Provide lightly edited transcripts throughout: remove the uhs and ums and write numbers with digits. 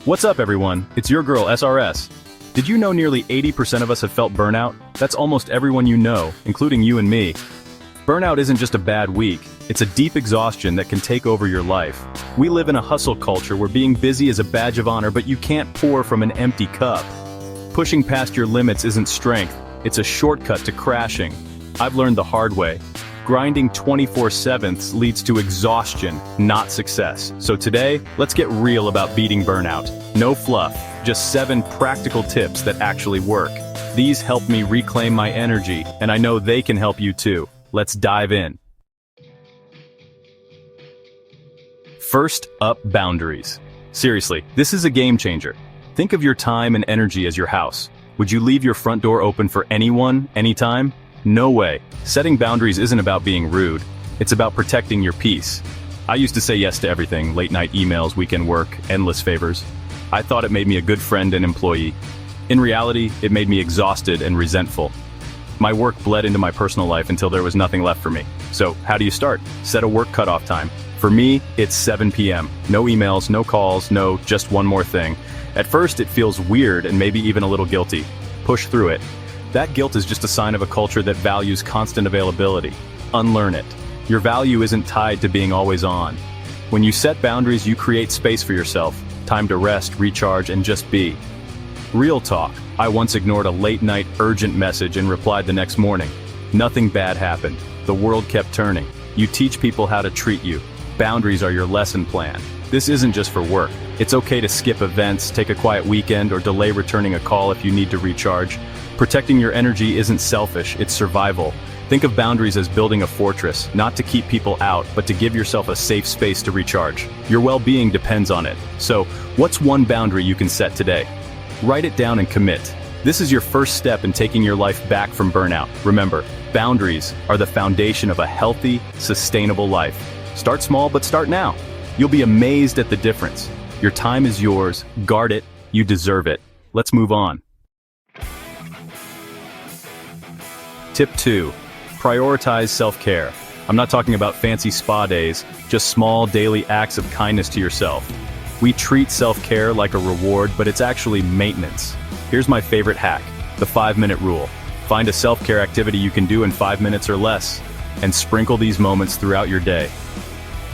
What's up, everyone? It's your girl, SRS. Did you know nearly 80% of us have felt burnout? That's almost everyone you know, including you and me. Burnout isn't just a bad week, it's a deep exhaustion that can take over your life. We live in a hustle culture where being busy is a badge of honor, but you can't pour from an empty cup. Pushing past your limits isn't strength, it's a shortcut to crashing. I've learned the hard way. Grinding 24/7 leads to exhaustion, not success. So today, let's get real about beating burnout. No fluff, just 7 practical tips that actually work. These help me reclaim my energy, and I know they can help you too. Let's dive in. First up, boundaries. Seriously, this is a game changer. Think of your time and energy as your house. Would you leave your front door open for anyone, anytime? No way. Setting boundaries isn't about being rude. It's about protecting your peace. I used to say yes to everything, late night emails, weekend work, endless favors. I thought it made me a good friend and employee. In reality, it made me exhausted and resentful. My work bled into my personal life until there was nothing left for me. So, how do you start? Set a work cutoff time. For me, it's 7 p.m. No emails, no calls, no just one more thing. At first, it feels weird and maybe even a little guilty. Push through it. That guilt is just a sign of a culture that values constant availability. Unlearn it. Your value isn't tied to being always on. When you set boundaries, you create space for yourself, time to rest, recharge, and just be. Real talk. I once ignored a late-night urgent message and replied the next morning. Nothing bad happened. The world kept turning. You teach people how to treat you. Boundaries are your lesson plan. This isn't just for work. It's okay to skip events, take a quiet weekend, or delay returning a call if you need to recharge. Protecting your energy isn't selfish, it's survival. Think of boundaries as building a fortress, not to keep people out, but to give yourself a safe space to recharge. Your well-being depends on it. So, what's one boundary you can set today? Write it down and commit. This is your first step in taking your life back from burnout. Remember, boundaries are the foundation of a healthy, sustainable life. Start small, but start now. You'll be amazed at the difference. Your time is yours. Guard it. You deserve it. Let's move on. Tip 2. Prioritize self-care. I'm not talking about fancy spa days, just small daily acts of kindness to yourself. We treat self-care like a reward, but it's actually maintenance. Here's my favorite hack, the 5-minute rule. Find a self-care activity you can do in 5 minutes or less, and sprinkle these moments throughout your day.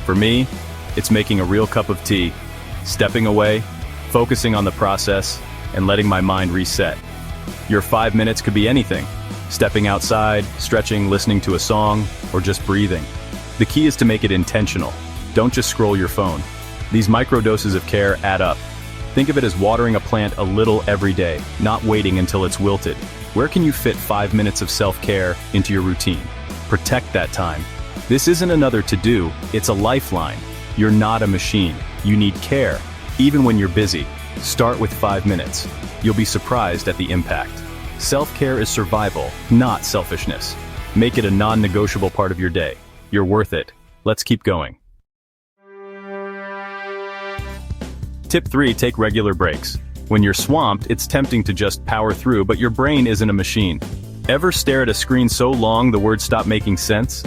For me, it's making a real cup of tea, stepping away, focusing on the process, and letting my mind reset. Your 5 minutes could be anything. Stepping outside, stretching, listening to a song, or just breathing. The key is to make it intentional. Don't just scroll your phone. These microdoses of care add up. Think of it as watering a plant a little every day, not waiting until it's wilted. Where can you fit 5 minutes of self-care into your routine? Protect that time. This isn't another to-do, it's a lifeline. You're not a machine. You need care. Even when you're busy, start with 5 minutes. You'll be surprised at the impact. Self-care is survival, not selfishness. Make it a non-negotiable part of your day. You're worth it. Let's keep going. Tip 3, take regular breaks. When you're swamped, it's tempting to just power through, but your brain isn't a machine. Ever stare at a screen so long the words stop making sense?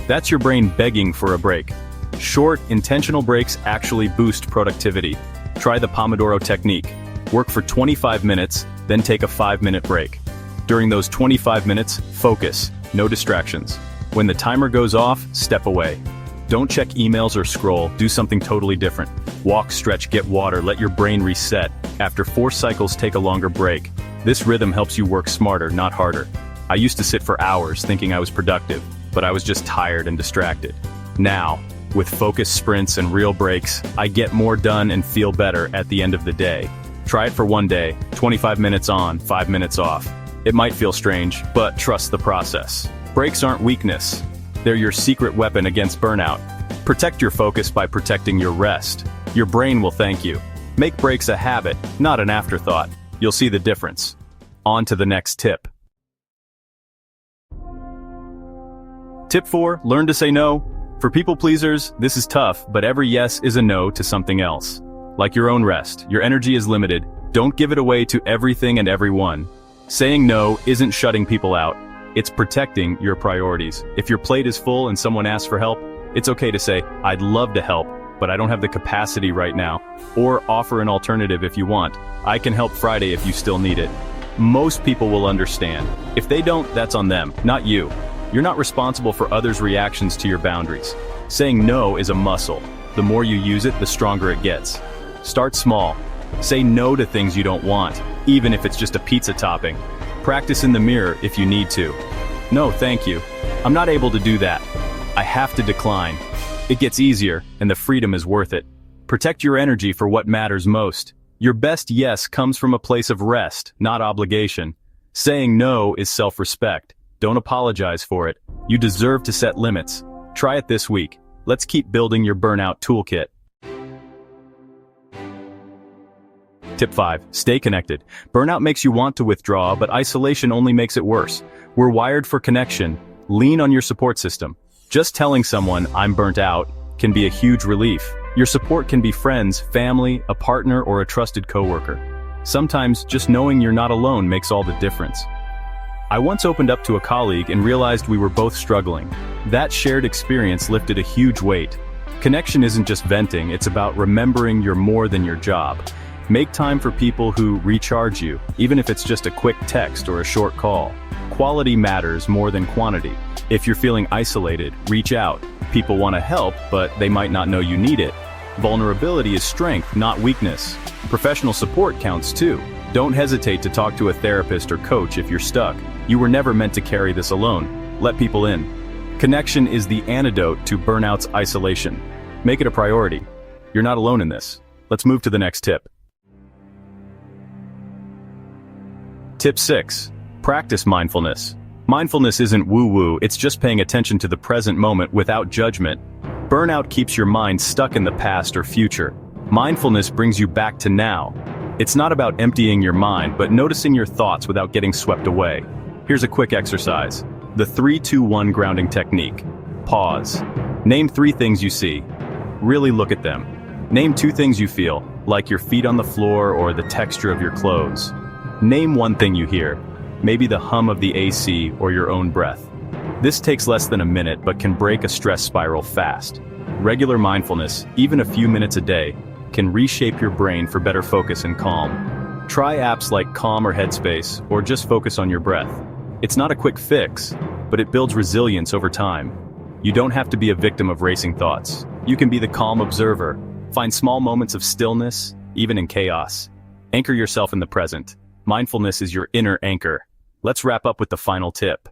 That's your brain begging for a break. Short, intentional breaks actually boost productivity. Try the Pomodoro technique. Work for 25 minutes, then take a 5-minute break. During those 25 minutes, focus, no distractions. When the timer goes off, step away. Don't check emails or scroll, do something totally different. Walk, stretch, get water, let your brain reset. After 4 cycles, take a longer break. This rhythm helps you work smarter, not harder. I used to sit for hours thinking I was productive, but I was just tired and distracted. Now, with focused sprints and real breaks, I get more done and feel better at the end of the day. Try it for one day, 25 minutes on, 5 minutes off. It might feel strange, but trust the process. Breaks aren't weakness. They're your secret weapon against burnout. Protect your focus by protecting your rest. Your brain will thank you. Make breaks a habit, not an afterthought. You'll see the difference. On to the next tip. Tip 4, learn to say no. For people pleasers, this is tough, but every yes is a no to something else. Like your own rest, your energy is limited. Don't give it away to everything and everyone. Saying no isn't shutting people out. It's protecting your priorities. If your plate is full and someone asks for help, it's okay to say, I'd love to help, but I don't have the capacity right now. Or offer an alternative if you want. I can help Friday if you still need it. Most people will understand. If they don't, that's on them, not you. You're not responsible for others' reactions to your boundaries. Saying no is a muscle. The more you use it, the stronger it gets. Start small. Say no to things you don't want, even if it's just a pizza topping. Practice in the mirror if you need to. No, thank you. I'm not able to do that. I have to decline. It gets easier, and the freedom is worth it. Protect your energy for what matters most. Your best yes comes from a place of rest, not obligation. Saying no is self-respect. Don't apologize for it. You deserve to set limits. Try it this week. Let's keep building your burnout toolkit. Tip 5. Stay connected. Burnout makes you want to withdraw, but isolation only makes it worse. We're wired for connection. Lean on your support system. Just telling someone, "I'm burnt out," can be a huge relief. Your support can be friends, family, a partner, or a trusted coworker. Sometimes just knowing you're not alone makes all the difference. I once opened up to a colleague and realized we were both struggling. That shared experience lifted a huge weight. Connection isn't just venting, it's about remembering you're more than your job. Make time for people who recharge you, even if it's just a quick text or a short call. Quality matters more than quantity. If you're feeling isolated, reach out. People want to help, but they might not know you need it. Vulnerability is strength, not weakness. Professional support counts too. Don't hesitate to talk to a therapist or coach if you're stuck. You were never meant to carry this alone. Let people in. Connection is the antidote to burnout's isolation. Make it a priority. You're not alone in this. Let's move to the next tip. Tip 6. Practice mindfulness. Mindfulness isn't woo-woo, it's just paying attention to the present moment without judgment. Burnout keeps your mind stuck in the past or future. Mindfulness brings you back to now. It's not about emptying your mind, but noticing your thoughts without getting swept away. Here's a quick exercise. The 3-2-1 grounding technique. Pause. Name 3 things you see. Really look at them. Name 2 things you feel, like your feet on the floor or the texture of your clothes. Name 1 thing you hear. Maybe the hum of the AC or your own breath. This takes less than a minute but can break a stress spiral fast. Regular mindfulness, even a few minutes a day, can reshape your brain for better focus and calm. Try apps like Calm or Headspace, or just focus on your breath. It's not a quick fix, but it builds resilience over time. You don't have to be a victim of racing thoughts. You can be the calm observer. Find small moments of stillness, even in chaos. Anchor yourself in the present. Mindfulness is your inner anchor. Let's wrap up with the final tip.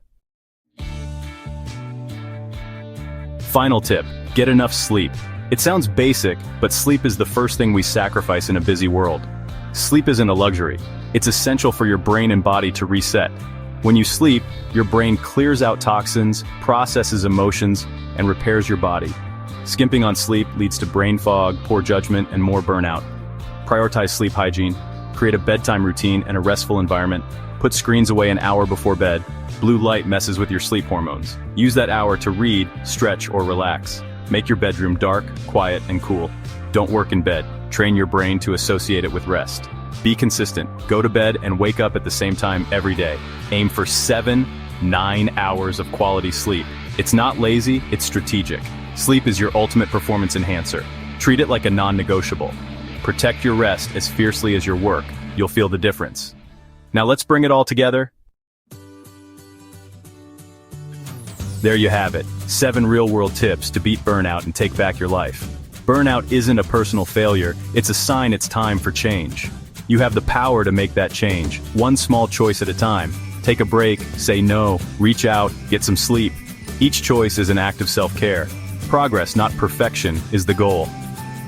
Final tip, get enough sleep. It sounds basic, but sleep is the first thing we sacrifice in a busy world. Sleep isn't a luxury. It's essential for your brain and body to reset. When you sleep, your brain clears out toxins, processes emotions, and repairs your body. Skimping on sleep leads to brain fog, poor judgment, and more burnout. Prioritize sleep hygiene. Create a bedtime routine and a restful environment. Put screens away an hour before bed. Blue light messes with your sleep hormones. Use that hour to read, stretch, or relax. Make your bedroom dark, quiet, and cool. Don't work in bed. Train your brain to associate it with rest. Be consistent. Go to bed and wake up at the same time every day. Aim for 7-9 hours of quality sleep. It's not lazy, it's strategic. Sleep is your ultimate performance enhancer. Treat it like a non-negotiable. Protect your rest as fiercely as your work. You'll feel the difference. Now let's bring it all together. There you have it. 7 real-world tips to beat burnout and take back your life. Burnout isn't a personal failure, it's a sign it's time for change. You have the power to make that change, one small choice at a time. Take a break, say no, reach out, get some sleep. Each choice is an act of self-care. Progress, not perfection, is the goal.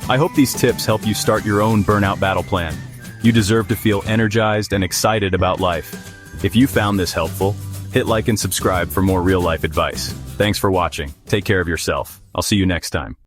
I hope these tips help you start your own burnout battle plan. You deserve to feel energized and excited about life. If you found this helpful, hit like and subscribe for more real-life advice. Thanks for watching. Take care of yourself. I'll see you next time.